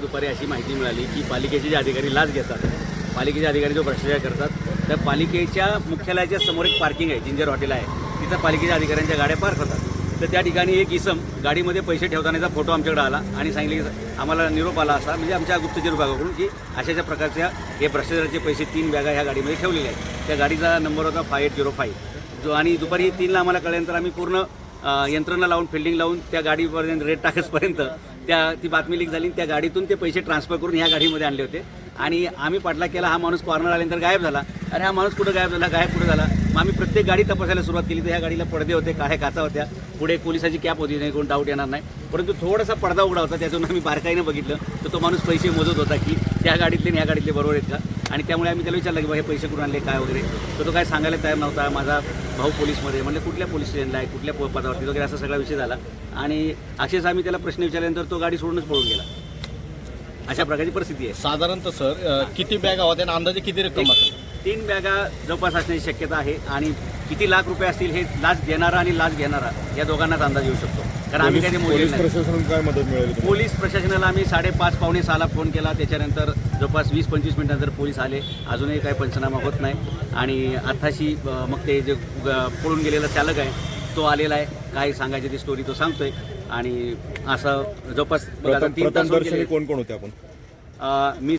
दुपारी अशी माहिती मिळाली की पालिकेचे जे अधिकारी लाच घेतात, पालिकेचे अधिकारी जो भ्रष्टाचार करतात, त्या पालिकेच्या मुख्यालयाच्या समोर एक पार्किंग आहे, जिंजर हॉटेल आहे, तिथं पालिकेच्या अधिकाऱ्यांच्या गाड्या पार्क होतात. तर त्या ठिकाणी एक इसम गाडीमध्ये पैसे ठेवतानाचा फोटो आमच्याकडे आला आणि सांगितले की आम्हाला निरोप आला असा, म्हणजे आमच्या गुप्तचर विभागाकडून, की अशाच्या प्रकारच्या हे भ्रष्टाचाराचे पैसे 3 बॅगा ह्या गाडीमध्ये ठेवलेले आहेत. त्या गाडीचा नंबर होता 5805 जो, आणि दुपारी 3ला आम्हाला कळल्यानंतर आम्ही पूर्ण यंत्रणा लावून फिल्डिंग लावून त्या गाडीपर्यंत रेट टाकसपर्यंत ती बातमी लीक झाली. त्या गाडीतून ते पैसे ट्रान्सफर करून ह्या गाडीमध्ये आणले होते आणि आम्ही पाठला केला. हा माणूस कॉर्नर आल्यानंतर गायब झाला. अरे हा माणूस कुठं गायब झाला, गायब कुठं झाला? मग आम्ही प्रत्येक गाडी तपासायला सुरुवात केली. तर ह्या गाडीला पडदे होते, काळ्या काचा होत्या, पुढे एक पोलिसाची कॅप होती, नाही कोण डाऊट येणार नाही. परंतु थोडासा पडदा उघडा होता, त्यातून आम्ही बारकाईनं बघितलं तर तो माणूस पैसे मोजत होता की त्या गाडीतले आणि ह्या गाडीतले बरोबर आहेत का. आणि त्यामुळे आम्ही त्याला विचारलं की हे पैसे कुठून आणले काय वगैरे. तर तो काय सांगायला तयार नव्हता. माझा भाऊ पोलीसमध्ये, म्हणजे कुठल्या पोलीस स्टेशनला आहे, कुठल्या पदावरती वगैरे, असा सगळा विषय झाला. आणि अक्षरशः आम्ही त्याला प्रश्न विचारल्यानंतर तो गाडी सोडूनच पळून गेला. अशा प्रकारची परिस्थिती आहे. साधारणतः सर किती बॅग होत्या आणि अंदाजे किती रक्कम असेल? 3 बॅगा जवळपास असण्याची शक्यता आहे. आणि किती लाख रुपये असतील हे लाच देणारा आणि लाच घेणारा या दोघांनाच अंदाज येऊ शकतो, कारण आम्ही काही मोजलेलं नाही. प्रशासनाला काय मदत मिळाली? पोलीस प्रशासनाला आम्ही 5:30 पावणे 6ला फोन केला. त्याच्यानंतर जवळपास 20-25 मिनिटांनंतर पोलीस आले. अजूनही काही पंचनामा होत नाही. आणि आत्ताशी मग ते जे पळून गेलेला चालक आहे तो आलेला आहे. काय सांगायची ती स्टोरी तो सांगतोय. आणि असं जवळपास 3 तास कोण कोण होते आपण? मी